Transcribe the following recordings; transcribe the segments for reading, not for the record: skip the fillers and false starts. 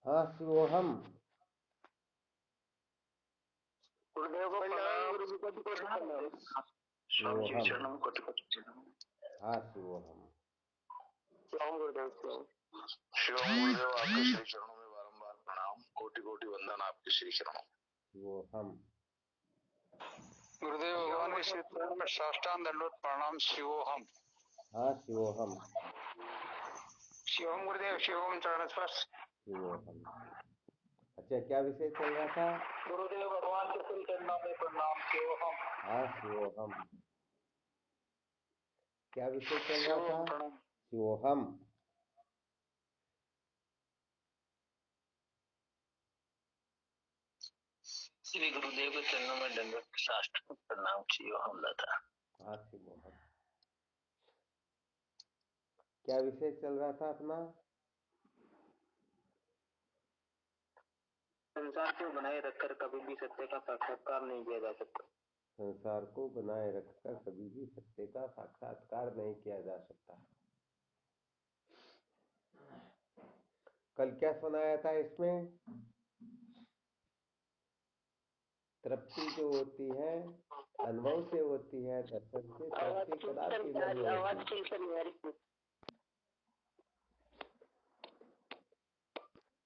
हाँ शिवोहम। गुरुदेव को प्रणाम, गुरु जी को प्रणाम। स्वामी जी शिवोहम। चरणों में कोटि कोटि प्रणाम। हाँ शिवोहम। शिवम गुरुदेव शिवम। शिवम गुरुदेव, आपके श्री चरणों में बारंबार प्रणाम, कोटि कोटि वंदन आपके श्री चरणों। शिवोहम। गुरुदेव भगवान के श्री चरणों में साष्टांग दंडवत प्रणाम। शिवोहम। हाँ शिवोहम। शिवम गुरुदेव शिवम, चरण स्पर्श। शिवोहम। अच्छा, क्या विषय चल रहा था? गुरुदेव भगवान के श्री चरणों में प्रणाम। शिवोहम। हाँ शिवोहम। क्या विषय चल रहा था? शिवम प्रणाम। शिवोहम। श्री गुरुदेव के चरणों में दंडवत साष्टांग प्रणाम। शिवोहम दाता। हाँ शिवोहम। क्या विषय चल रहा था अपना? संसार को बनाए रखकर कभी भी सत्य का साक्षात्कार नहीं किया जा सकता। संसार को बनाए रखकर कभी भी सत्य का साक्षात्कार नहीं किया जा सकता। कल क्या सुनाया था इसमें? तृप्ति जो होती है अनुभव से होती है, दर्शन से तृप्ति कदापि नहीं होती।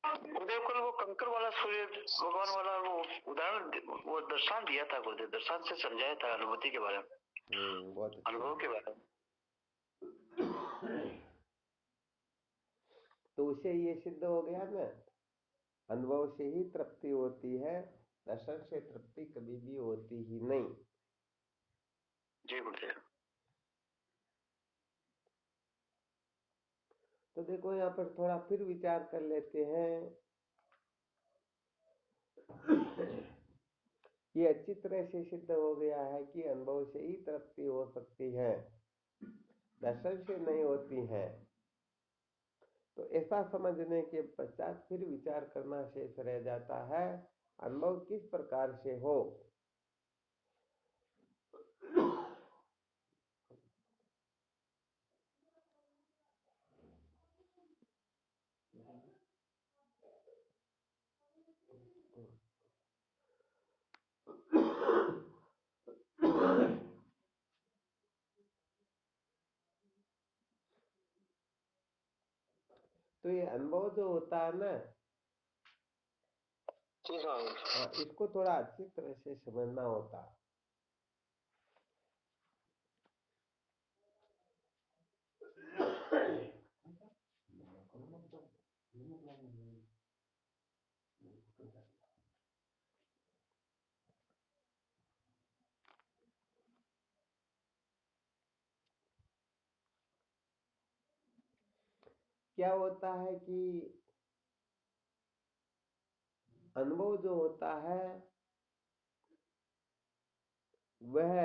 गुरुदेव कल वो कंकर वाला सूर्य भगवान वाला वो उदाहरण, वो दर्शन दिया था गुरुदेव, दर्शन से समझाया था अनुभूति के बारे में, बहुत अच्छा। अनुभव के बारे में। तो उसे ये सिद्ध हो गया ना, अनुभव से ही तृप्ति होती है, दर्शन से तृप्ति कभी भी होती ही नहीं। जी गुरुदेव। तो देखो यहाँ पर थोड़ा फिर विचार कर लेते हैं। ये अच्छी तरह से सिद्ध हो गया है कि अनुभव से ही तृप्ति हो सकती है, दर्शन से नहीं होती है। तो ऐसा समझने के पश्चात फिर विचार करना शेष रह जाता है, अनुभव किस प्रकार से हो। तो ये अनुभव जो होता है ना, इसको थोड़ा अच्छी तरह से समझना होता। क्या होता है कि अनुभव जो होता है वह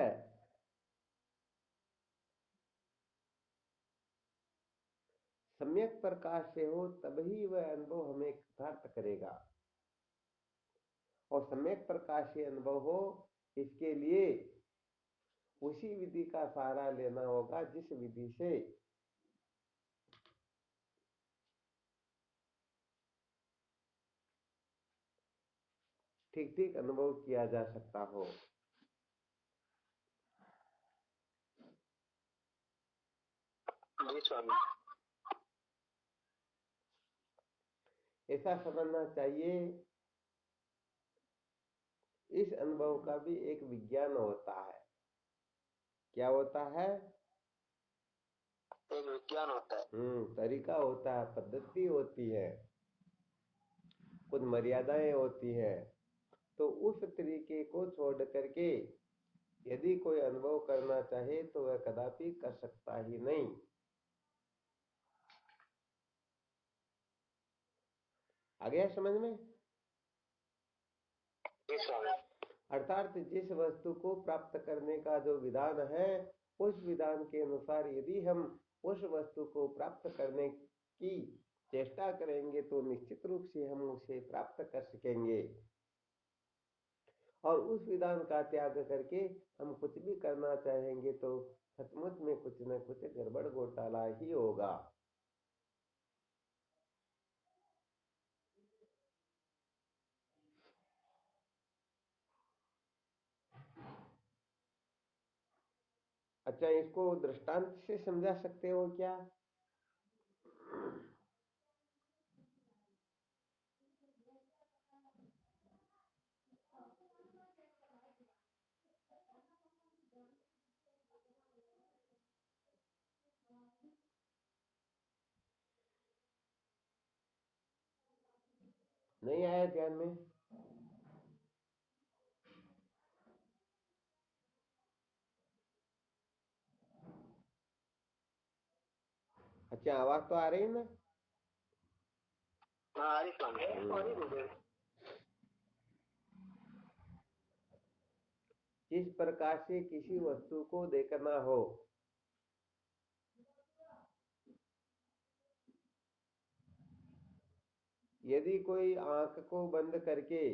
सम्यक प्रकाश से हो, तभी वह अनुभव हमें कृतार्थ करेगा। और सम्यक प्रकाश से अनुभव हो, इसके लिए उसी विधि का सहारा लेना होगा जिस विधि से ठीक ठीक अनुभव किया जा सकता हो। जी स्वामी। ऐसा समझना चाहिए, इस अनुभव का भी एक विज्ञान होता है। क्या होता है? एक विज्ञान होता है। तरीका होता है, पद्धति होती है, कुछ मर्यादाएं होती है। तो उस तरीके को छोड़ करके यदि कोई अनुभव करना चाहे तो वह कदापि कर सकता ही नहीं। आ गया समझ में? अर्थात जिस वस्तु को प्राप्त करने का जो विधान है, उस विधान के अनुसार यदि हम उस वस्तु को प्राप्त करने की चेष्टा करेंगे तो निश्चित रूप से हम उसे प्राप्त कर सकेंगे। और उस विधान का त्याग करके हम कुछ भी करना चाहेंगे तो सचमुच में कुछ न कुछ गड़बड़ घोटाला ही होगा। अच्छा, इसको दृष्टांत से समझा सकते हो क्या? नहीं आया ध्यान में? अच्छा, आवाज तो आ रही है ना? हाँ आ रही स्वामी। जिस प्रकार से किसी वस्तु को देखना हो, यदि कोई आंख को बंद करके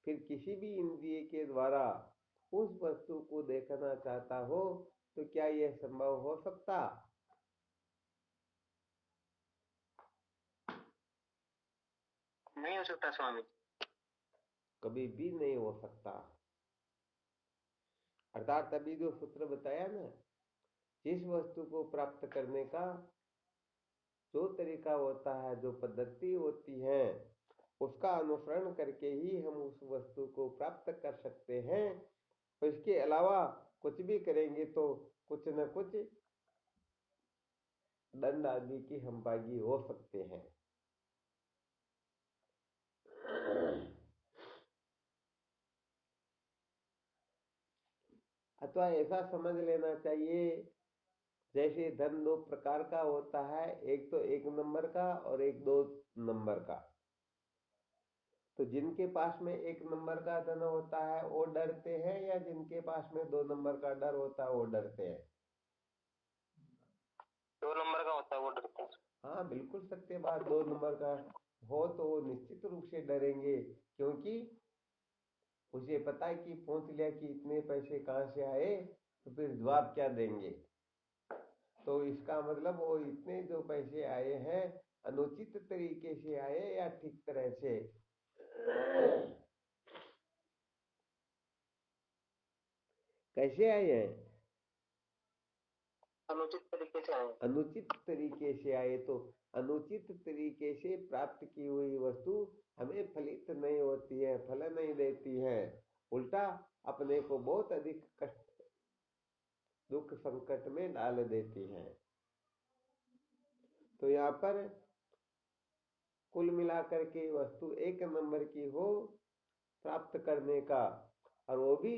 फिर किसी भी इंद्रिय के द्वारा उस वस्तु को देखना चाहता हो, तो क्या यह संभव हो सकता? नहीं हो सकता स्वामी। कभी भी नहीं हो सकता। अर्थात अभी जो सूत्र बताया ना, जिस वस्तु को प्राप्त करने का जो तरीका होता है, जो पद्धति होती है, उसका अनुसरण करके ही हम उस वस्तु को प्राप्त कर सकते हैं। और इसके अलावा कुछ भी करेंगे तो कुछ न कुछ दंड आदि की हम भागी हो सकते हैं। अथवा ऐसा समझ लेना चाहिए, जैसे धन दो प्रकार का होता है, एक तो 1 नंबर का और एक 2 नंबर का। तो जिनके पास में 1 नंबर का धन होता है वो डरते हैं, या जिनके पास में 2 नंबर का डर होता है वो डरते हैं? 2 नंबर का होता है वो डरते हैं। हाँ, बिल्कुल सत्य बात। 2 नंबर का हो तो वो निश्चित रूप से डरेंगे, क्योंकि उसे पता है कि पूछ लिया कि इतने पैसे कहाँ से आए, तो फिर जवाब क्या देंगे। तो इसका मतलब वो इतने जो पैसे आए हैं अनुचित तरीके से आए या ठीक तरह से। कैसे आए हैं? अनुचित तरीके से आए। अनुचित तरीके से आए। तो अनुचित तरीके से प्राप्त की हुई वस्तु हमें फलित नहीं होती है, फल नहीं देती है, उल्टा अपने को बहुत अधिक कष्ट दुख संकट में डाल देती है। तो यहाँ पर कुल मिलाकर के वस्तु 1 नंबर की हो प्राप्त करने का, और वो भी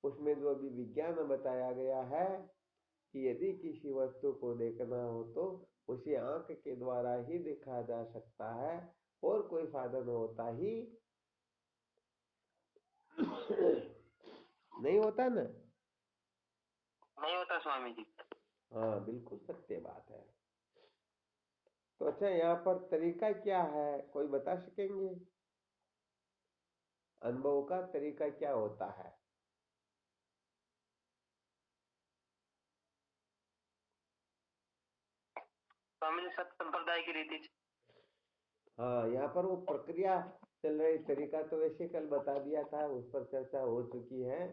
उसमें जो अभी विज्ञान बताया गया है कि यदि किसी वस्तु को देखना हो तो उसे आंख के द्वारा ही देखा जा सकता है, और कोई साधन होता ही नहीं होता ना। नहीं होता स्वामी जी। हाँ, बिल्कुल सत्य बात है। तो अच्छा, यहाँ पर तरीका क्या है, कोई बता सकेंगे? अनुभव का तरीका क्या होता है? स्वामी जी सत्य संप्रदाय की रीति से। हाँ, यहाँ पर वो प्रक्रिया चल रही। तरीका तो वैसे कल बता दिया था, उस पर चर्चा हो चुकी है।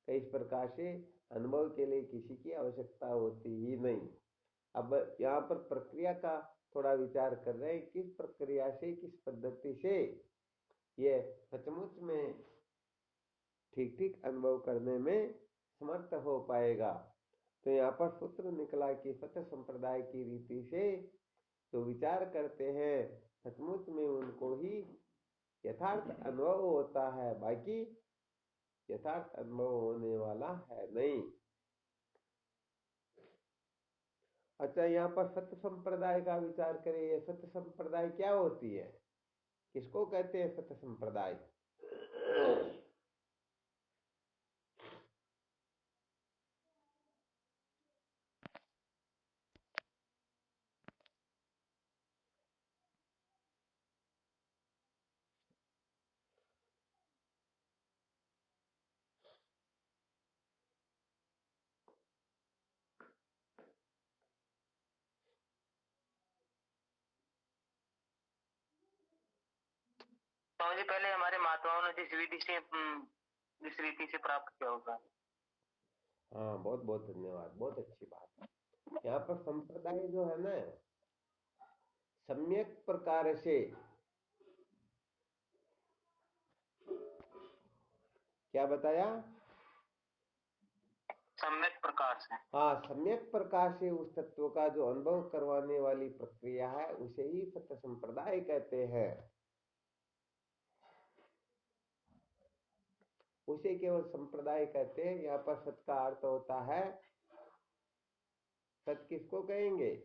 कई प्रकार से अनुभव के लिए किसी की आवश्यकता होती ही नहीं। अब यहाँ पर प्रक्रिया का थोड़ा विचार कर रहे हैं, किस प्रक्रिया से, किस पद्धति से ये सचमुच में ठीक ठीक अनुभव करने में समर्थ हो पाएगा। तो यहाँ पर सूत्र निकला कि सत्य संप्रदाय की रीति से जो विचार करते हैं सचमुच में उनको ही यथार्थ अनुभव होता है, बाकी यथार्थ अनुभव होने वाला है नहीं। अच्छा, यहाँ पर सत्य संप्रदाय का विचार करें। ये सत्य संप्रदाय क्या होती है, किसको कहते हैं सत्य संप्रदाय? स्वामी जी पहले हमारे महात्माओं ने जिस विधि से जिस रीति से प्राप्त किया होगा। हाँ, बहुत बहुत धन्यवाद, बहुत अच्छी बात है। यहाँ पर संप्रदाय जो है ना, सम्यक प्रकार से, क्या बताया? सम्यक प्रकार से। हाँ, सम्यक प्रकार से उस तत्व का जो अनुभव करवाने वाली प्रक्रिया है उसे ही सत्य संप्रदाय कहते हैं। उसे केवल संप्रदाय कहते हैं। यहाँ पर सत का अर्थ होता है, सत किसको कहेंगे?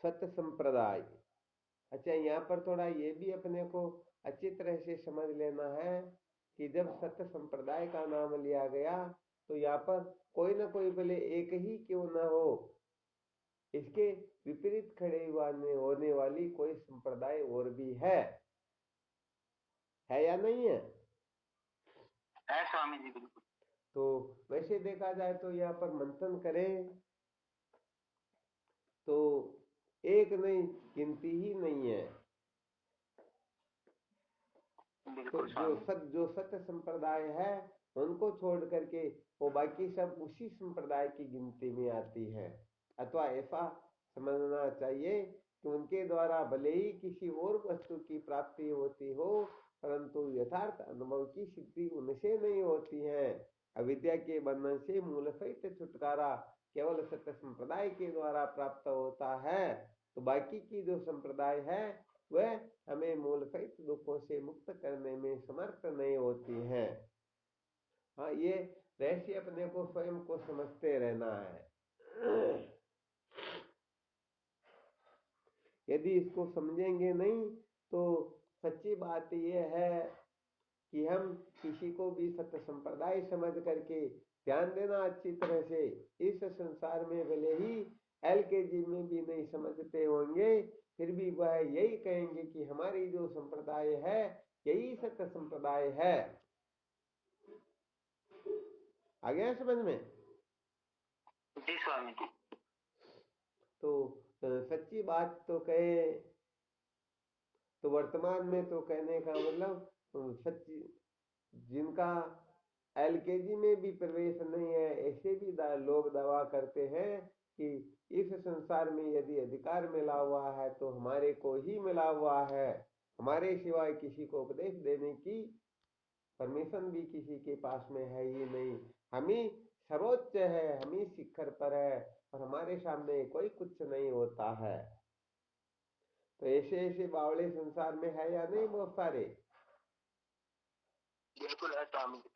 सत्य संप्रदाय। अच्छा, यहाँ पर थोड़ा ये भी अपने को अच्छी तरह से समझ लेना है कि जब सत्य संप्रदाय का नाम लिया गया तो यहाँ पर कोई ना कोई भले एक ही क्यों ना हो, इसके विपरीत खड़े होने वाली कोई संप्रदाय और भी है या नहीं है? स्वामी जी बिल्कुल। तो वैसे देखा जाए तो यहाँ पर मंथन करें तो एक नहीं, गिनती ही नहीं है। तो जो सत्य संप्रदाय है उनको छोड़ करके वो बाकी सब उसी संप्रदाय की गिनती में आती है। अथवा ऐसा समझना चाहिए कि उनके द्वारा भले ही किसी और वस्तु की प्राप्ति होती हो, परंतु यथार्थ अनुभव की सिद्धि उनसे नहीं होती है। अविद्या के बंधन से मूल सहित छुटकारा केवल सत्य संप्रदाय के द्वारा प्राप्त होता है। तो बाकी की जो संप्रदाय है वह हमें मूल सहित दुखों से मुक्त करने में समर्थ नहीं होती है। हाँ, ये रहस्य अपने को स्वयं को समझते रहना है। यदि इसको समझेंगे नहीं तो सच्ची बात यह है कि हम किसी को भी सत्य संप्रदाय समझ करके ध्यान देना अच्छी तरह से, इस संसार में भले ही एलकेजी में भी नहीं समझते होंगे, फिर भी वह यही कहेंगे कि हमारी जो संप्रदाय है यही सत्य संप्रदाय है। आ गया समझ में? जी स्वामी जी। तो सच्ची बात तो कहे तो वर्तमान में तो कहने का मतलब सच्ची, जिनका एलकेजी में भी प्रवेश नहीं है ऐसे भी लोग दावा करते हैं कि इस संसार में यदि अधिकार मिला हुआ है तो हमारे को ही मिला हुआ है, हमारे सिवाय किसी को उपदेश देने की परमिशन भी किसी के पास में है ही नहीं। हम ही सर्वोच्च है, हम ही शिखर पर है और हमारे सामने कोई कुछ नहीं होता है। तो ऐसे ऐसे बावड़े संसार में है या नहीं? बहुत सारे। बिल्कुल है स्वामी जी।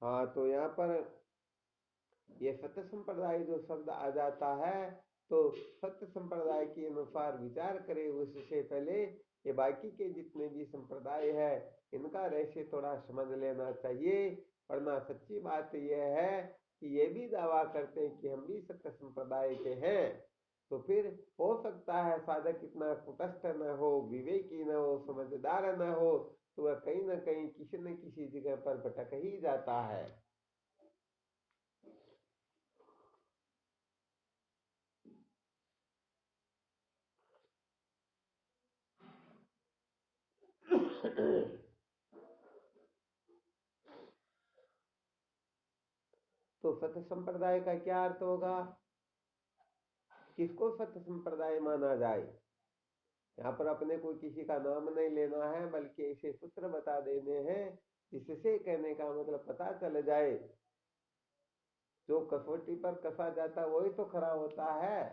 हाँ, तो यहाँ पर ये सत्य संप्रदाय जो शब्द आ जाता है तो सत्य संप्रदाय के अनुसार विचार करें उससे पहले ये बाकी के जितने भी संप्रदाय है इनका रहस्य थोड़ा समझ लेना चाहिए। वरना सच्ची बात यह है कि ये भी दावा करते हैं कि हम भी सत्य संप्रदाय के हैं, तो फिर हो सकता है साधक इतना कुटस्थ न हो, विवेकी न हो, समझदार न हो, तो वह कहीं न कहीं किसी न किसी जगह पर भटक ही जाता है। तो सत्य संप्रदाय का क्या अर्थ होगा? किसको सत्य संप्रदाय माना जाए? यहाँ पर अपने को किसी का नाम नहीं लेना है, बल्कि ऐसे सूत्र बता देने हैं जिससे कहने का मतलब पता चल जाए। जो कसौटी पर कसा जाता वही तो खरा होता है।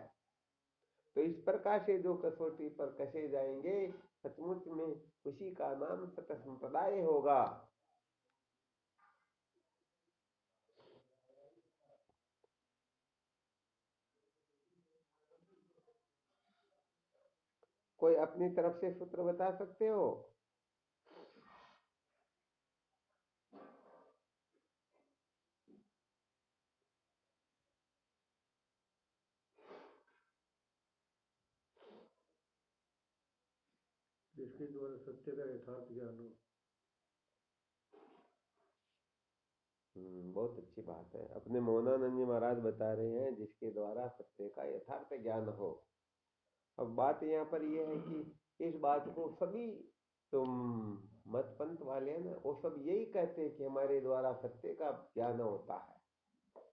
तो इस प्रकार से जो कसौटी पर कसे जाएंगे सचमुच में उसी का नाम सत्य संप्रदाय होगा। कोई अपनी तरफ से सूत्र बता सकते हो? जिसके द्वारा सत्य का यथार्थ ज्ञान हो। बहुत अच्छी बात है। अपने मोहनानंद जी महाराज बता रहे हैं जिसके द्वारा सत्य का यथार्थ ज्ञान हो। अब बात यहाँ पर यह है कि इस बात को सभी तुम मत पंथ वाले हैं ना, वो सब यही कहते हैं कि हमारे द्वारा सत्य का ज्ञान होता है।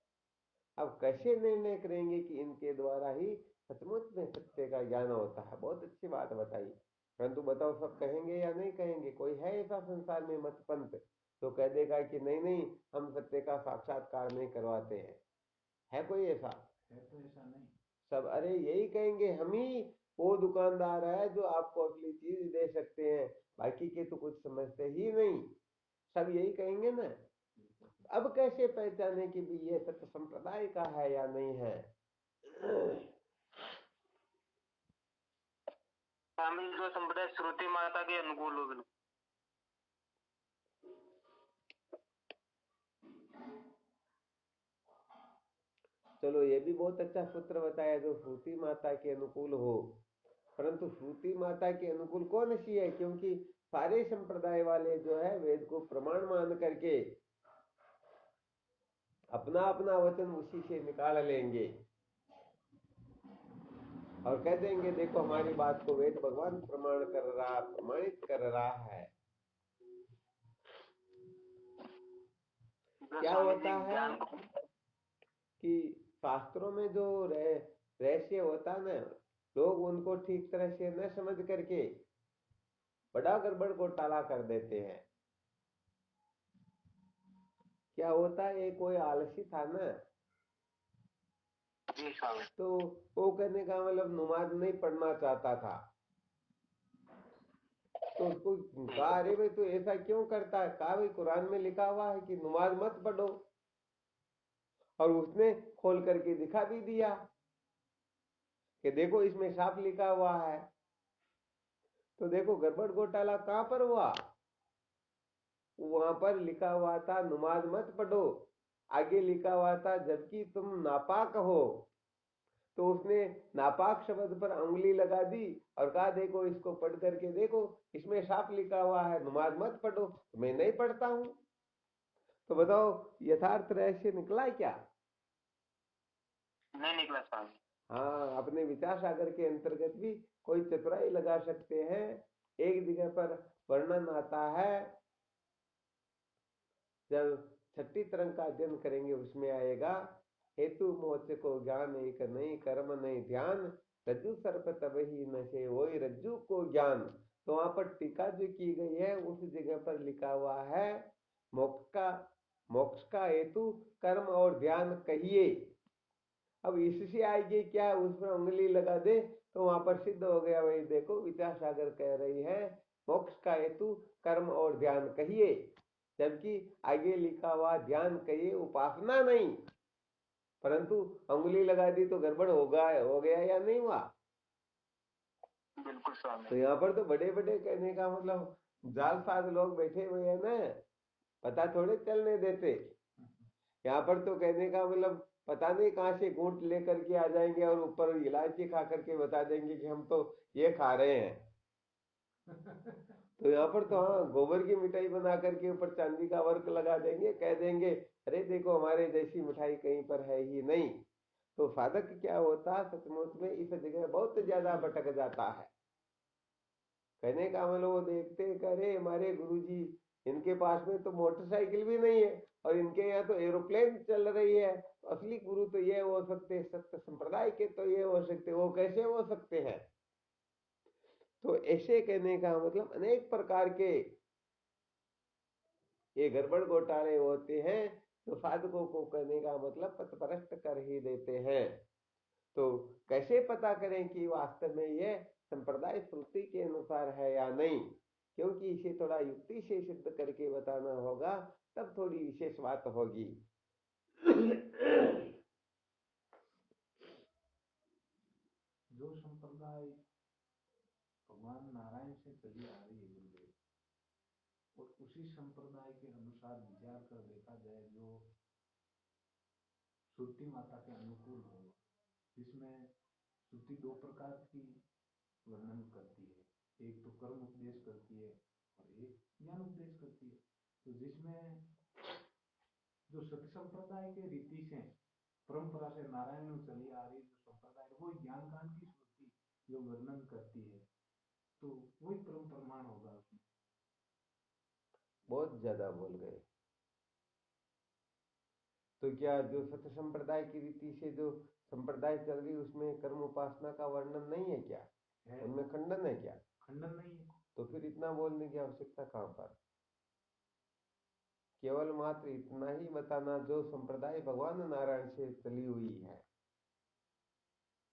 अब कैसे निर्णय करेंगे कि इनके द्वारा ही सचमुच में सत्य का ज्ञान होता है? बहुत अच्छी बात बताई। परंतु बताओ सब कहेंगे या नहीं कहेंगे? कोई है ऐसा संसार में मत पंथ तो कह देगा कि नहीं नहीं, हम सत्य का साक्षात्कार नहीं करवाते हैं? है कोई ऐसा? है तो ऐसा नहीं। सब अरे यही कहेंगे, हम ही वो दुकानदार है जो आपको असली चीज दे सकते हैं, बाकी के तो कुछ समझते ही नहीं। सब यही कहेंगे ना। अब कैसे पहचाने कि भी ये सत्य संप्रदाय का है या नहीं है? स्वामी जो संप्रदाय श्रुति माता के अनुकूल हो बिल्कुल। चलो ये भी बहुत अच्छा सूत्र बताया, जो श्रुति माता के अनुकूल हो। परंतु श्रुति माता के अनुकूल कौन सी है? क्योंकि सारे संप्रदाय वाले जो है वेद को प्रमाण मान करके अपना अपना वचन उसी से निकाल लेंगे और कह देंगे देखो हमारी बात को वेद भगवान प्रमाणित कर रहा है। क्या होता है कि शास्त्रों में जो रहस्य होता है ना, लोग उनको ठीक तरह से न समझ करके बड़ा गड़बड़ घोटाला कर देते हैं। क्या होता है, कोई आलसी था ना, तो वो कहने का मतलब नमाज नहीं पढ़ना चाहता था। तो उसको कहा अरे भाई तू ऐसा क्यों करता है? कहा भाई कुरान में लिखा हुआ है कि नमाज मत पढ़ो, और उसने खोल करके दिखा भी दिया कि देखो इसमें साफ लिखा हुआ है। तो देखो गड़बड़ घोटाला कहां पर हुआ? वहां पर लिखा हुआ था नमाज मत पढ़ो, आगे लिखा हुआ था जबकि तुम नापाक हो। तो उसने नापाक शब्द पर उंगली लगा दी और कहा देखो इसको पढ़ करके देखो, इसमें साफ लिखा हुआ है नमाज मत पढ़ो। मैं नहीं पढ़ता हूं। तो बताओ यथार्थ रहस्य निकला क्या? नहीं निकला स्वामी। हाँ, अपने विचार सागर के अंतर्गत भी कोई चतुराई लगा सकते हैं। एक जगह पर वर्णन आता है, जब छठी तरंग का अध्ययन करेंगे उसमें आएगा, हेतु मोक्ष को ज्ञान एक नहीं, कर्म नहीं ध्यान, रज्जु सर्प तब ही नशे वही रज्जु को ज्ञान। तो वहां पर टीका जो की गई है उस जगह पर लिखा हुआ है मोक्ष का हेतु कर्म और ध्यान कहिए। अब इससे आएगी क्या, उसमें उंगली लगा दे तो वहां पर सिद्ध हो गया। वही देखो विचार सागर कह रही है मोक्ष का हेतु कर्म और ध्यान कहिए, जबकि आगे लिखा हुआ ध्यान कहिए उपासना नहीं। परंतु उंगली लगा दी तो गड़बड़ हो गया या नहीं हुआ? बिल्कुल स्वामी। तो यहाँ पर तो बड़े बड़े कहने का मतलब जालसाज लोग बैठे हुए हैं ना, पता थोड़े चलने देते। यहाँ पर तो कहने का मतलब पता नहीं कहाँ से घूंट लेकर के आ जाएंगे और ऊपर इलायची खा करके बता देंगे कि हम तो ये खा रहे हैं। तो यहाँ पर तो हाँ, गोबर की मिठाई बना करके ऊपर चांदी का वर्क लगा देंगे, कह देंगे अरे देखो हमारे जैसी मिठाई कहीं पर है ही नहीं। तो साधक क्या होता है सचमुच में इस जगह बहुत ज्यादा भटक जाता है। कहने का मतलब वो देखते करे हमारे गुरुजी, इनके पास में तो मोटरसाइकिल भी नहीं है और इनके यहाँ तो एरोप्लेन चल रही है, तो असली गुरु तो ये हो सकते, सत्य संप्रदाय के तो ये हो सकते, वो कैसे हो सकते हैं? तो ऐसे कहने का मतलब अनेक प्रकार के ये गड़बड़ घोटाले होते हैं जो साधकों को कहने का मतलब पथभ्रष्ट कर ही देते हैं। तो कैसे पता करें कि वास्तव में ये संप्रदाय श्रुति के अनुसार है या नहीं? क्योंकि इसे थोड़ा युक्ति से सिद्ध करके बताना होगा, तब थोड़ी विशेष बात होगी। जो संप्रदाय भगवान नारायण से चली आ रही है गुरुदेव, और उसी संप्रदाय के अनुसार विचार कर देखा जाए जो श्रुति माता के अनुकूल होगा, जिसमें श्रुति दो प्रकार की वर्णन करती है, एक तो कर्म उपदेश करती है और एक ज्ञान उपदेश करती है। तो जिसमें जो सत संप्रदाय के रीति से परंपरा से नारायण में चली आ रही जो संप्रदाय वो ज्ञान कांड की श्रुति जो वर्णन करती है तो वही परम प्रमाण होगा उसमें। बहुत ज्यादा बोल गए। तो क्या जो सत्य संप्रदाय की रीति से जो संप्रदाय चल रही उसमें कर्म उपासना का वर्णन नहीं है क्या? उनमें खंडन है क्या? खंडन नहीं है। तो फिर इतना बोलने की आवश्यकता कहां पर? केवल मात्र इतना ही बताना जो संप्रदाय भगवान नारायण से चली हुई है।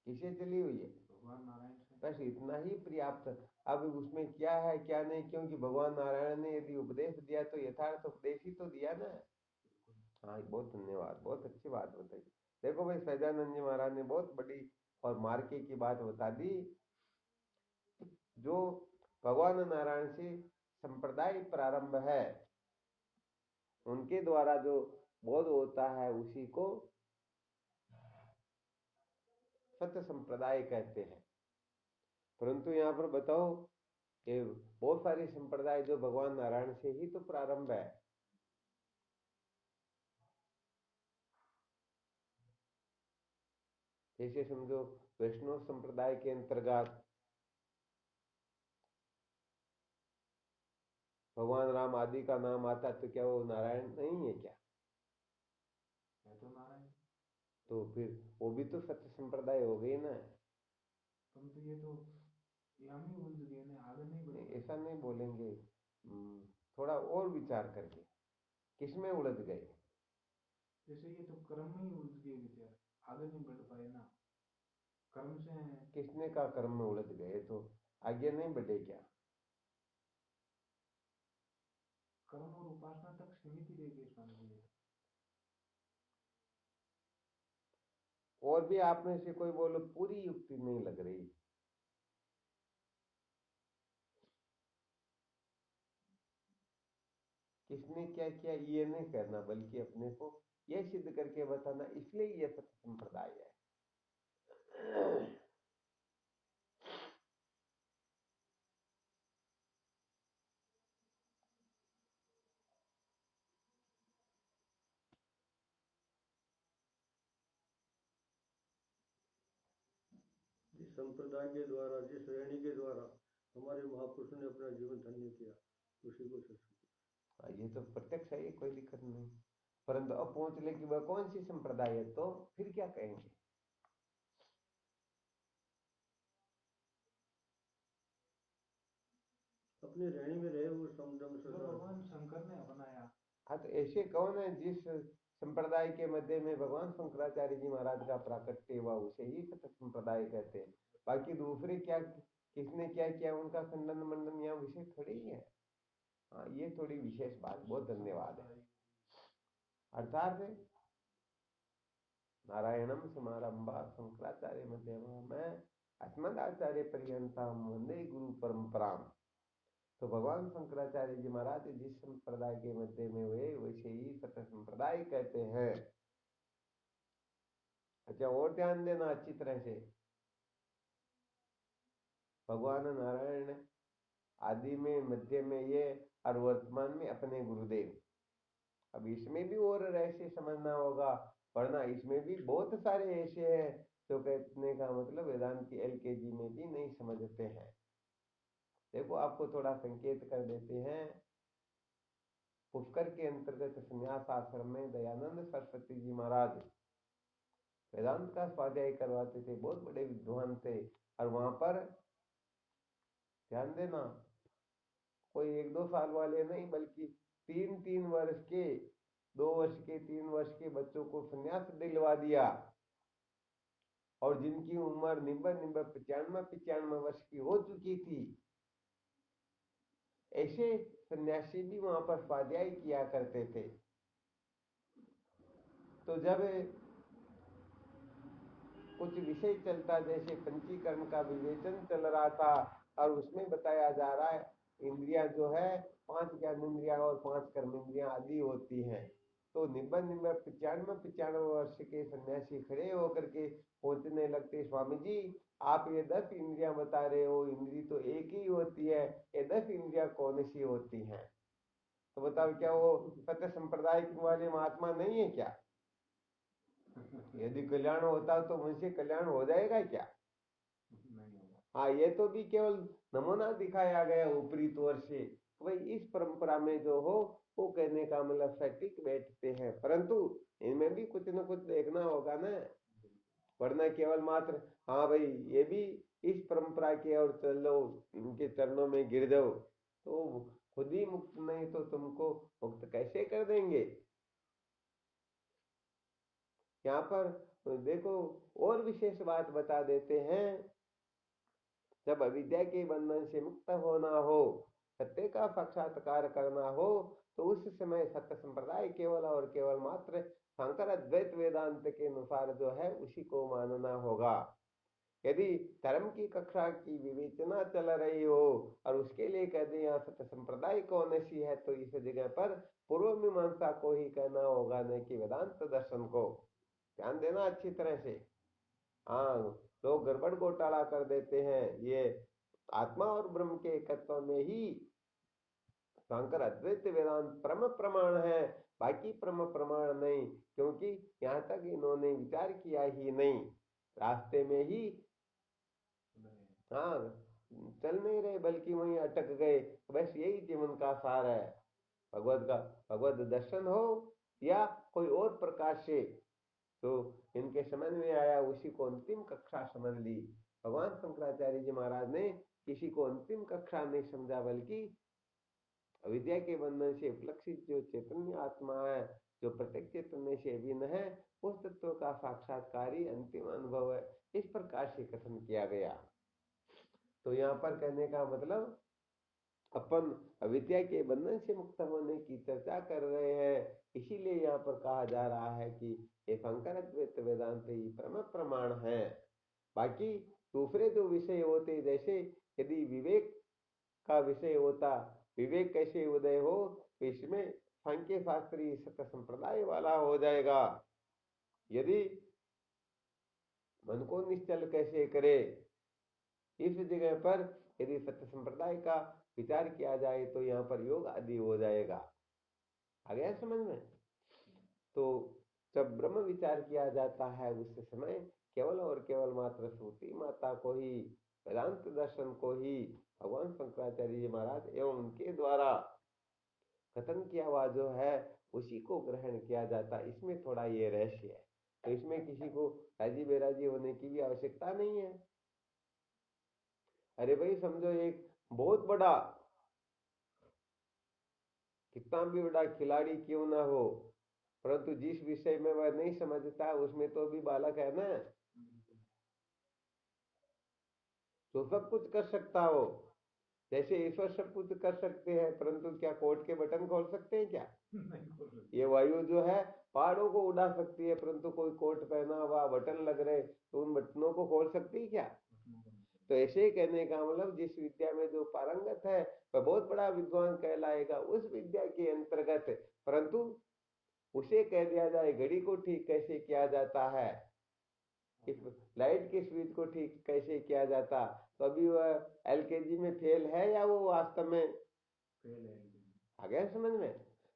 किसे चली हुई है? भगवान नारायण से। बस इतना ही पर्याप्त। अब उसमें क्या है क्या नहीं, क्योंकि भगवान नारायण ने यदि उपदेश दिया तो यथार्थ उपदेश ही तो दिया ना। हाँ, बहुत धन्यवाद, बहुत अच्छी बात बताई। देखो भाई, सहजानंद जी महाराज ने बहुत बड़ी और मार्के की बात बता दी। जो भगवान नारायण से संप्रदाय प्रारंभ है उनके द्वारा जो बोध होता है उसी को सत्य संप्रदाय कहते हैं। परंतु यहाँ पर बताओ कि बहुत सारे संप्रदाय जो भगवान नारायण से ही तो प्रारंभ है। जैसे समझो वैष्णव संप्रदाय के अंतर्गत भगवान राम आदि का नाम आता तो क्या वो नारायण नहीं है क्या? है तो नारायण। तो फिर वो भी तो सत्य संप्रदाय हो गई ना। परंतु ये तो हम ही उलझ गए ना, आगे नहीं बढ़े। ऐसा नहीं बोलेंगे। थोड़ा और विचार करके किसमें उलझ गए? जैसे ये तो कर्म में ही उलझ गए बेचारे, आगे नहीं बढ़ पाए ना कर्म से। किसने का कर्म में उलझ गए तो आगे नहीं बढ़े क्या? कर्म और उपासना तक सीमित ही रह गए स्वामी जी। और भी आप में से कोई बोलो, पूरी युक्ति नहीं लग रही। किसने क्या किया ये नहीं कहना, बल्कि अपने को यह सिद्ध करके बताना, इसलिए यह सत्य संप्रदाय है। जिस संप्रदाय के द्वारा, जिस श्रेणी के द्वारा हमारे महापुरुषों ने अपना जीवन धन्य किया उसी को सत्संग। ये तो प्रत्यक्ष है, कोई दिक्कत नहीं। परंतु अब पहुंच ले कि वह कौन सी संप्रदाय है तो फिर क्या कहेंगे? अपनी रेणी में रहे वो समदम जो भगवान शंकर ने अपनाया। हाँ, तो ऐसे कौन है जिस संप्रदाय के मध्य में भगवान शंकराचार्य जी महाराज का प्राकट्य हुआ उसे ही सत्य संप्रदाय कहते हैं। बाकी दूसरे क्या किसने क्या किया उनका खंडन मंडन यहाँ विषय थोड़ी ही है। हाँ, ये थोड़ी विशेष बात, बहुत धन्यवाद है। अर्थात नारायणम समारंभा शंकराचार्य मध्यमम् अस्मदाचार्य पर्यंतम वंदे गुरु परंपराम। तो भगवान शंकराचार्य जी महाराज जिस संप्रदाय के मध्य में हुए वैसे ही सत्य संप्रदाय कहते हैं। अच्छा, और ध्यान देना अच्छी तरह से। भगवान नारायण आदि में, मध्य में ये, और वर्तमान में अपने गुरुदेव। अब इसमें भी और रहस्य समझना होगा, वरना इसमें भी बहुत सारे ऐसे हैं जो कहने का मतलब वेदांती LKG में भी नहीं समझते हैं। देखो, आपको थोड़ा संकेत कर देते हैं। पुष्कर के अंतर्गत संन्यास आश्रम में दयानंद सरस्वती जी महाराज वेदांत का स्वाध्याय करवाते थे, बहुत बड़े विद्वान थे। और वहां पर ध्यान देना, कोई 1-2 साल वाले नहीं, बल्कि 3-3 वर्ष के, 2 वर्ष के, 3 वर्ष के बच्चों को संन्यास दिलवा दिया। और जिनकी उम्र 95 वर्ष की हो चुकी थी, ऐसे सन्यासी भी वहां पर स्वाध्याय किया करते थे। तो जब कुछ विषय चलता, जैसे पंचीकरण का विवेचन चल रहा था, और उसमें बताया जा रहा है इंद्रियां जो है 5 ज्ञानेंद्रियां और 5 कर्मेंद्रियां आदि होती हैं। तो 95 वर्ष के सन्यासी खड़े होकर के पूछने लगते, स्वामी जी आप ये 10 इंद्रियां बता रहे हो, इंद्री तो एक ही होती है, ये 10 इंद्रियां कौन सी होती हैं? तो बताओ क्या वो सत्य संप्रदाय वाले महात्मा नहीं है क्या? यदि कल्याण होता तो मुझसे कल्याण हो जाएगा क्या? हाँ, ये तो भी केवल नमूना दिखाया गया ऊपरी तौर से, भाई इस परंपरा में जो हो वो कहने का मतलब सटीक बैठते हैं, परंतु इनमें भी कुछ न कुछ देखना होगा ना, वरना केवल मात्र हाँ भाई ये भी इस परंपरा के और चलो इनके चरणों में गिर जाओ, तो खुद ही मुक्त नहीं तो तुमको मुक्त कैसे कर देंगे? यहाँ पर देखो और विशेष बात बता देते हैं, जब अविद्या के बंधन से मुक्त होना हो, सत्य का साक्षात्कार करना हो, तो उस समय सत्य संप्रदाय केवल और केवल मात्र शंकर अद्वैत वेदांत के अनुसार जो है उसी को मानना होगा। यदि धर्म की कक्षा की विवेचना चल रही हो और उसके लिए कह दे यहाँ सत्य संप्रदाय कौन सी है, तो इस जगह पर पूर्व मीमांसा को ही कहना होगा, न कि वेदांत दर्शन को। ध्यान देना अच्छी तरह से। हाँ, लोग गड़बड़ घोटाला कर देते हैं, ये आत्मा और ब्रह्म के एकत्व में ही शंकर अद्वैत वेदांत परम प्रमाण है, बाकी परम प्रमाण नहीं, क्योंकि यहाँ तक इन्होंने विचार किया ही नहीं, रास्ते में ही हाँ चल नहीं रहे, बल्कि वहीं अटक गए। बस यही जीवन का सार है, भगवत दर्शन हो या कोई और प्रकार से, तो इनके समझ में आया, उसी को अंतिम कक्षा समझ ली। भगवान शंकराचार्य जी महाराज ने किसी को अंतिम कक्षा नहीं समझा, बल्कि अविद्या के बंधन से उपलक्षित जो चैतन्य आत्मा है, जो प्रत्येक चैतन्य से अभिन्न है, उस तत्व का साक्षात्कारी अंतिम अनुभव है, इस प्रकार से कथन किया गया। तो यहाँ पर कहने का मतलब अपन अविद्या के बंधन से मुक्त होने की चर्चा कर रहे हैं, इसीलिए यहाँ पर कहा जा रहा है कि ये शंकर अद्वैत वेदांत ही परम प्रमाण है। बाकी दूसरे जो विषय होते, जैसे यदि विवेक का विषय होता, विवेक कैसे उदय हो, तो इसमें सांख्य शास्त्री सत्य संप्रदाय वाला हो जाएगा। यदि मन को निश्चल कैसे करे, इस जगह पर यदि सत्य संप्रदाय का विचार किया जाए तो यहाँ पर योग आदि हो जाएगा। आ गया समझ में? तो जब ब्रह्म विचार किया जाता है उस समय केवल और केवल मात्र श्रुति माता को ही, वेदांत दर्शन को ही भगवान शंकराचार्य जी महाराज एवं उनके द्वारा कथन किया हुआ जो है उसी को ग्रहण किया जाता। इसमें थोड़ा ये रहस्य है, तो इसमें किसी को राजी बेराजी होने की भी आवश्यकता नहीं है। अरे भाई समझो एक बहुत बड़ा, कितना भी बड़ा खिलाड़ी क्यों ना हो, परंतु जिस विषय में वह नहीं समझता उसमें तो भी बालक है ना, तो सब कुछ कर सकता हो। जैसे ईश्वर सब कुछ कर सकते हैं, परंतु क्या कोर्ट के बटन खोल सकते हैं क्या? ये वायु जो है पहाड़ों को उड़ा सकती है, परंतु कोई कोट पहना हुआ बटन लग रहे तो उन बटनों को खोल सकती है क्या? तो ऐसे ही कहने का मतलब जिस विद्या में जो पारंगत है वह बहुत बड़ा विद्वान कहलाएगा उस विद्या के अंतर्गत, परंतु उसे कह दिया जाए घड़ी को ठीक कैसे किया जाता है, लाइट के स्विच को ठीक कैसे किया जाता, तो अभी वह एलकेजी में फेल है या वो वास्तव में फेल है? आ गया समझ में?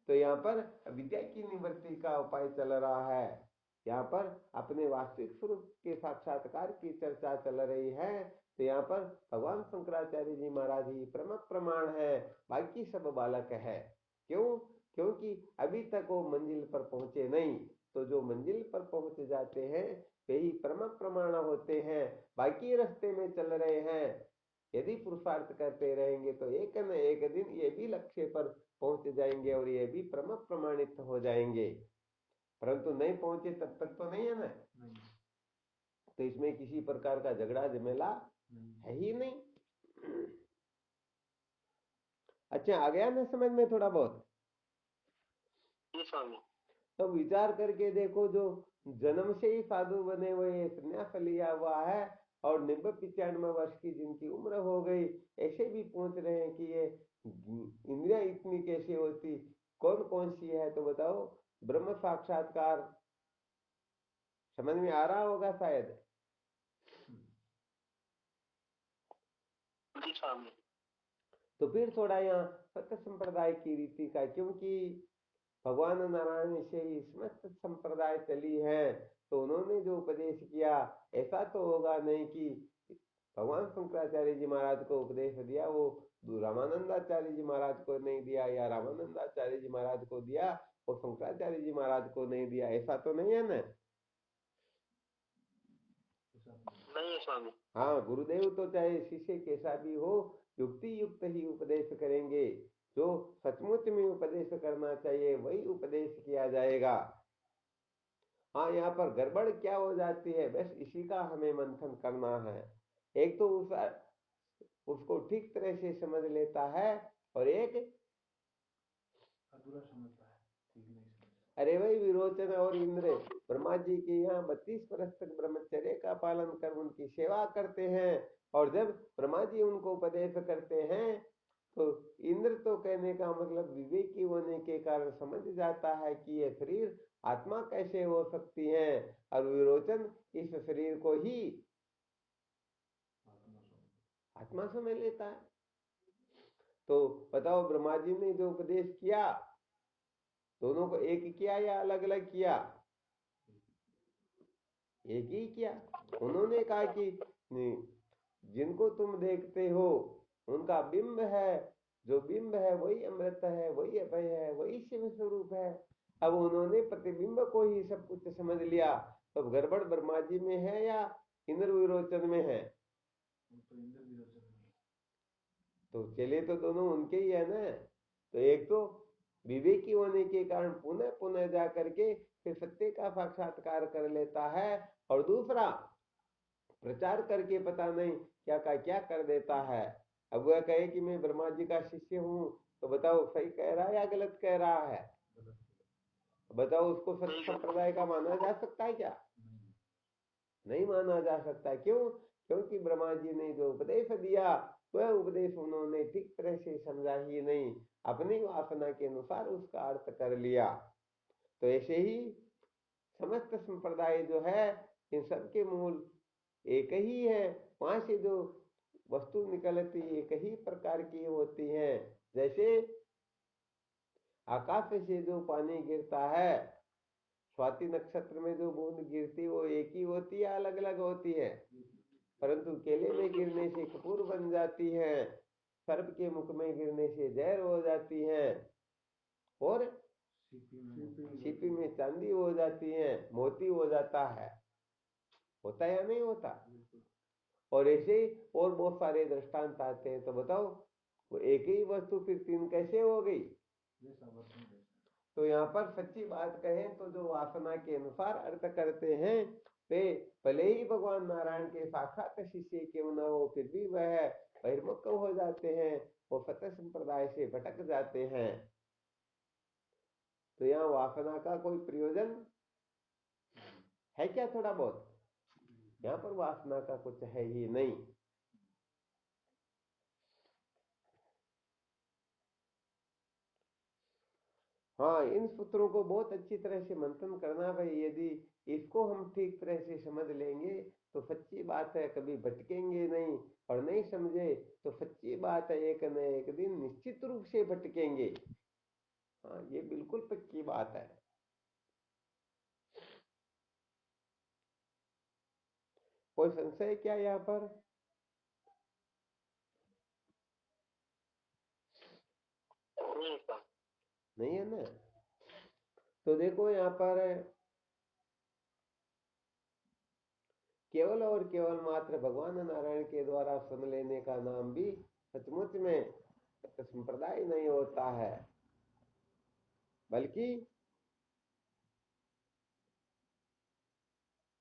तो यहाँ पर विद्या की निवृत्ति का उपाय चल रहा है, यहाँ पर अपने वास्तविक स्वरूप के साक्षात्कार की चर्चा चल रही है। तो यहाँ पर भगवान शंकराचार्य जी महाराज ही परम प्रमाण है, बाकी सब बालक है। क्यों? क्योंकि अभी तक वो मंजिल पर पहुंचे नहीं, तो जो मंजिल पर पहुंच जाते हैं वे ही परम प्रमाण होते हैं। बाकी रास्ते में चल रहे हैं, यदि पुरुषार्थ करते रहेंगे तो एक न एक दिन ये भी लक्ष्य पर पहुंच जाएंगे और ये भी परम प्रमाणित हो जाएंगे, परंतु नहीं पहुंचे तब तक तो नहीं है ना। तो इसमें किसी प्रकार का झगड़ा झमेला है ही नहीं। अच्छा, आ गया ना समझ में थोड़ा बहुत? तो विचार करके देखो, जो जन्म से ही साधु बने हुए संन्यास लिया हुआ है और 90-95 वर्ष की जिनकी उम्र हो गई, ऐसे भी पूछ रहे हैं कि ये इंद्रिया इतनी कैसी होती, कौन कौन सी है, तो बताओ। ब्रह्म साक्षात्कार समझ में आ रहा होगा शायद। तो फिर थोड़ा यहाँ सत्य संप्रदाय की रीति का, क्योंकि भगवान नारायण से ही समस्त संप्रदाय चली है, तो उन्होंने जो उपदेश किया ऐसा तो होगा नहीं कि भगवान शंकराचार्य जी महाराज को उपदेश दिया वो रामानंदाचार्य जी महाराज को नहीं दिया, या रामानंदाचार्य जी महाराज को दिया वो शंकराचार्य जी महाराज को नहीं दिया, ऐसा तो नहीं है ना। नहीं है स्वामी। हाँ, गुरुदेव तो चाहे शिष्य कैसा भी हो युक्ति युक्त ही उपदेश करेंगे, जो सचमुच में उपदेश करना चाहिए वही उपदेश किया जाएगा। हाँ, यहाँ पर गड़बड़ क्या हो जाती है, बस इसी का हमें मंथन करना है। एक तो उसको ठीक तरह से समझ लेता है और एक अधूरा समझता है, ठीक नहीं समझता। अरे भाई, विरोचन और इंद्र ब्रह्मा जी के यहाँ 32 वर्ष तक ब्रह्मचर्य का पालन कर उनकी सेवा करते हैं, और जब ब्रह्मा जी उनको उपदेश करते हैं तो इंद्र तो कहने का मतलब विवेकी होने के कारण समझ जाता है कि ये शरीर आत्मा कैसे हो सकती है, और विरोचन इस शरीर को ही आत्मा समझ लेता है। तो बताओ, ब्रह्मा जी ने जो उपदेश किया दोनों को एक किया या अलग अलग किया? एक ही किया। उन्होंने कहा कि जिनको तुम देखते हो उनका बिंब है, जो बिंब है वही अमृत है, वही अभय है, वही शिव स्वरूप है। अब उन्होंने प्रतिबिंब को ही सब कुछ समझ लिया, तो गड़बड़ ब्रह्मा जी में है या इंद्र विरोचन में है? तो इंद्र विरोचन में। तो चले तो दोनों उनके ही है ना। तो एक तो विवेकी होने के कारण पुनः पुनः जा करके फिर सत्य का साक्षात्कार कर लेता है, और दूसरा प्रचार करके पता नहीं क्या का क्या कर देता है। अब वह कहे कि मैं ब्रह्मा जी का शिष्य हूँ, तो बताओ सही कह रहा है या गलत कह रहा है? बताओ, उसको सत्य संप्रदाय का माना जा सकता है क्या? नहीं माना जा सकता। क्यों? क्योंकि ब्रह्मा जी ने जो उपदेश दिया वह उपदेश उन्होंने ठीक तरह से समझा ही नहीं, अपनी वासना के अनुसार उसका अर्थ कर लिया। तो ऐसे ही समस्त संप्रदाय जो है इन सबके मूल एक ही है, वहां से जो वस्तु निकलती एक ही प्रकार की होती है। जैसे आकाश से जो पानी गिरता है, स्वाति नक्षत्र में जो बूंद गिरती वो एक ही होती है, अलग अलग होती है? परंतु केले में गिरने से कपूर बन जाती है, सर्प के मुख में गिरने से जहर हो जाती है, और सीपी में चांदी हो जाती है, मोती हो जाता है। होता है या नहीं होता? और ऐसे ही और बहुत सारे दृष्टांत आते हैं। तो बताओ, वो एक ही वस्तु फिर तीन कैसे हो गई? तो यहाँ पर सच्ची बात कहें तो जो वासना के अनुसार अर्थ करते हैं वे भले ही भगवान नारायण के साक्षात शिष्य क्यों न हो, फिर भी वह बहिर्मुख हो जाते हैं, वो सत्य संप्रदाय से भटक जाते हैं। तो यहाँ वासना का कोई प्रयोजन है क्या? थोड़ा बहुत यहाँ पर वासना का कुछ है ही नहीं। हाँ, इन सूत्रों को बहुत अच्छी तरह से मंथन करना भाई। यदि इसको हम ठीक तरह से समझ लेंगे तो सच्ची बात है कभी भटकेंगे नहीं, और नहीं समझे तो सच्ची बात है एक न एक दिन निश्चित रूप से भटकेंगे। हाँ, ये बिल्कुल पक्की बात है। कोई संशय क्या यहाँ पर? नहीं है ना। तो देखो यहाँ पर केवल और केवल मात्र भगवान नारायण के द्वारा सुन लेने का नाम भी सचमुच में संप्रदाय नहीं होता है, बल्कि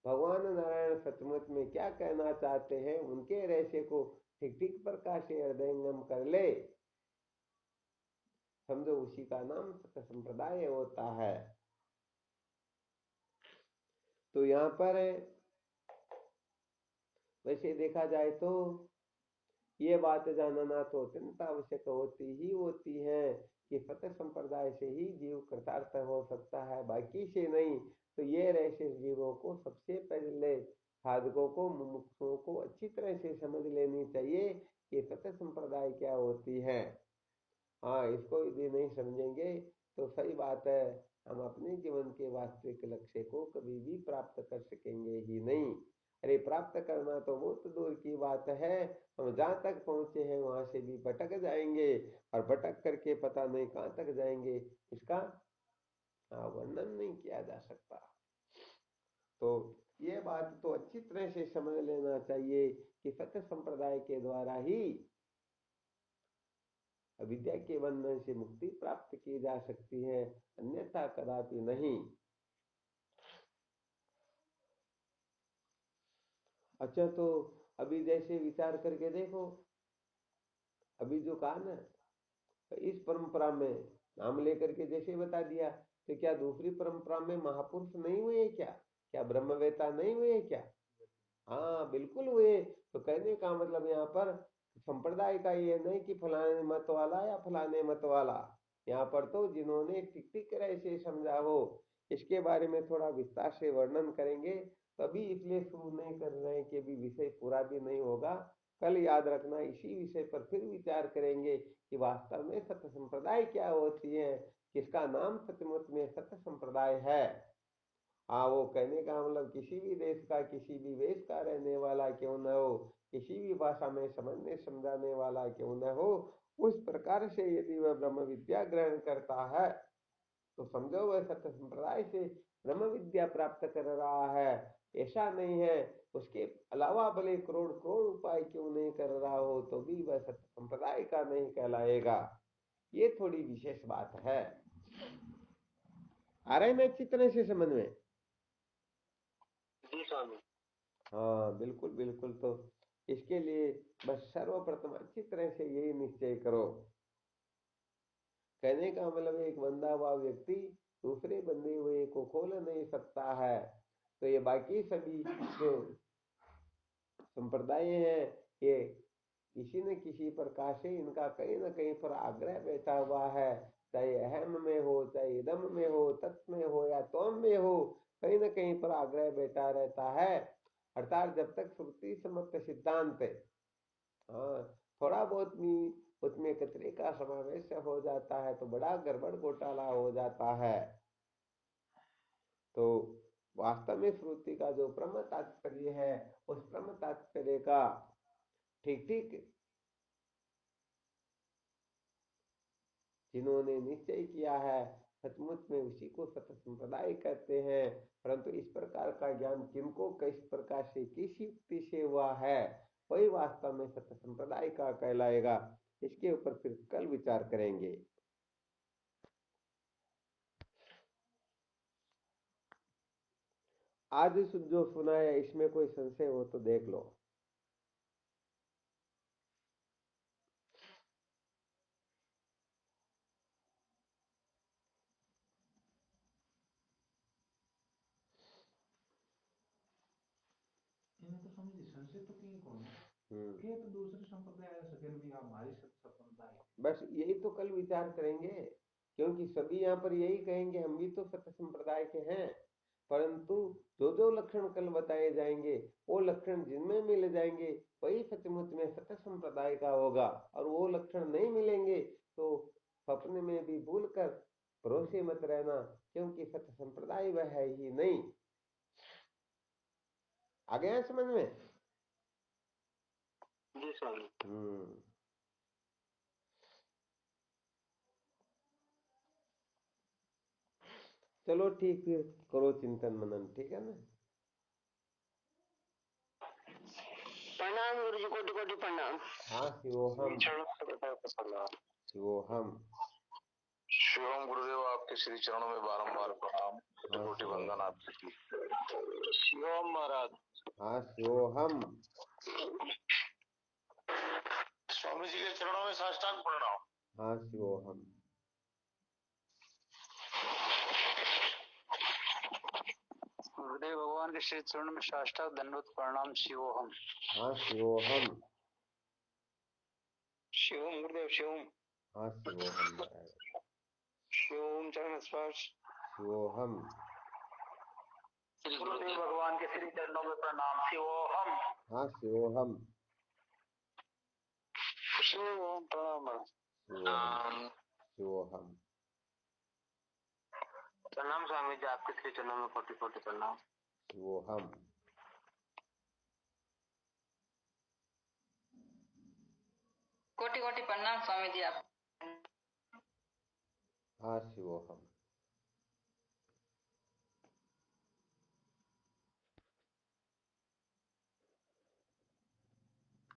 भगवान नारायण सचमुच में क्या कहना चाहते हैं उनके रहस्य को ठीक ठीक प्रकार से हृदयंगम कर ले, समझो उसी का नाम सत्य संप्रदाय होता है। तो यहाँ पर वैसे देखा जाए तो ये बात जानना तो अत्यंत आवश्यक होती ही होती है कि सत्य संप्रदाय से ही जीव कृतार्थ हो सकता है, बाकी से नहीं। तो ये रहस्य जीवों को सबसे पहले साधकों को मुमुक्षुओं को अच्छी तरह से समझ लेनी चाहिए कि सत्य संप्रदाय क्या होती है। हाँ, इसको यदि नहीं समझेंगे तो सही बात है, हम अपने जीवन के वास्तविक लक्ष्य को कभी भी प्राप्त कर सकेंगे ही नहीं। अरे प्राप्त करना तो बहुत दूर की बात है, हम जहाँ तक पहुंचे हैं वहां से भी भटक जाएंगे, और भटक करके पता नहीं कहाँ तक जाएंगे, इसका वर्णन नहीं किया जा सकता। तो ये बात तो अच्छी तरह से समझ लेना चाहिए कि सत्य संप्रदाय के द्वारा ही अविद्या के बंधन से मुक्ति प्राप्त की जा सकती है, अन्यथा कदापि नहीं। अच्छा, तो अभी जैसे विचार करके देखो, अभी जो कहा ना, इस परंपरा में नाम लेकर के जैसे बता दिया, तो क्या दूसरी परंपरा में महापुरुष नहीं हुए क्या? क्या ब्रह्मवेता नहीं हुए क्या? हाँ, बिल्कुल हुए। तो कहने का मतलब यहाँ पर संप्रदाय का ये नहीं कि फलाने मत वाला या फलाने मत वाला, यहाँ पर तो जिन्होंने ठीक ठीक तरह से समझा हो, इसके बारे में थोड़ा विस्तार से वर्णन करेंगे। तभी इसलिए शुरू नहीं कर रहे हैं कि अभी विषय पूरा भी नहीं होगा, कल याद रखना इसी विषय पर फिर विचार करेंगे कि वास्तव में सत्य संप्रदाय क्या होती है, किसका नाम सत्यमुत में सत्य संप्रदाय है। हाँ, वो कहने का मतलब किसी भी देश का, किसी भी वेश का रहने वाला क्यों न हो, किसी भी भाषा में समझने समझाने वाला क्यों न हो, उस प्रकार से यदि वह ब्रह्म विद्या ग्रहण करता है तो समझो वह सत्य संप्रदाय से ब्रह्म विद्या प्राप्त कर रहा है। ऐसा नहीं है उसके अलावा भले करोड़ करोड़ उपाय क्यों नहीं कर रहा हो तो भी वह सत्य संप्रदाय का नहीं कहलाएगा। ये थोड़ी विशेष बात है। आ रहे में अच्छी तरह से समझ में? जी स्वामी। हाँ, बिल्कुल बिल्कुल। तो इसके लिए बस सर्वप्रथम अच्छी तरह से यही निश्चय करो, कहने का मतलब एक बंधा हुआ व्यक्ति दूसरे बंधे हुए को खोल नहीं सकता है। तो ये बाकी सभी जो संप्रदाय हैं, ये किसी न किसी प्रकार से इनका कहीं न कहीं पर आग्रह बैठा हुआ है, चाहे अहम में हो, चाहे इदम में हो, तत्व में हो या तोम में हो, कहीं न कहीं पर आग्रह बैठा रहता है। अर्थात जब तक श्रुति सम्मत सिद्धांत, हाँ, थोड़ा बहुत भी उसमें कचरे का समावेश हो जाता है तो बड़ा गड़बड़ घोटाला हो जाता है। तो वास्तव में श्रुति का जो परम तात्पर्य है, उस परम तात्पर्य का ठीक ठीक जिन्होंने निश्चय किया है, सचमुच में उसी को सत्य संप्रदाय कहते हैं। परंतु इस प्रकार का ज्ञान किनको किस प्रकार से किस युक्ति से हुआ है, वही वास्तव में सत्य संप्रदाय का कहलाएगा। इसके ऊपर फिर कल विचार करेंगे। आज जो सुना है इसमें कोई संशय हो तो देख लो। इन्हें तो समझिए संशय तो कहीं कौन है, हम्म, ये तो दूसरे संप्रदाय आ सके भी हमारी संप्रदाय। बस यही तो कल विचार करेंगे, क्योंकि सभी यहाँ पर यही कहेंगे हम भी तो सत्य संप्रदाय के हैं। परंतु जो जो लक्षण कल बताए जाएंगे, वो लक्षण जिनमें मिल जाएंगे वही सचमुच में सत्य संप्रदाय का होगा, और वो लक्षण नहीं मिलेंगे तो सपने में भी भूल कर भरोसे मत रहना, क्योंकि सत्य संप्रदाय वह है ही नहीं। आ गया समझ में? जी स्वामी। चलो ठीक, फिर करो चिंतन मनन, ठीक है ना? प्रणाम गुरु जी, कोटि कोटि प्रणाम। हाँ, शिवोहम शिवोहम। शिवम गुरुदेव, आपके श्री चरणों में बारंबार प्रणाम, हाँ, कोटि शिवोहम। वंदन आपकी। शिवम महाराज। हाँ, शिवोहम। स्वामी जी के चरणों में साष्टांग प्रणाम। हाँ, शिवोहम। गुरुदेव भगवान के श्री चरणों में साष्टांग दंडवत प्रणाम। शिवोहम। हाँ, शिवोहम। शिवम गुरुदेव, शिवम। हाँ, शिवोहम महाराज। शिवम चरण स्पर्श। शिवोहम। गुरुदेव भगवान के श्री चरणों में प्रणाम। शिवोहम। हाँ, शिवोहम। शिवोहम प्रणाम। शिवोहम। प्रणाम स्वामी जी, आपके श्री चरणों में कोटि कोटि प्रणाम। शिवोहम। कोटि कोटि प्रणाम स्वामी जी आप। हाँ शिवोहम।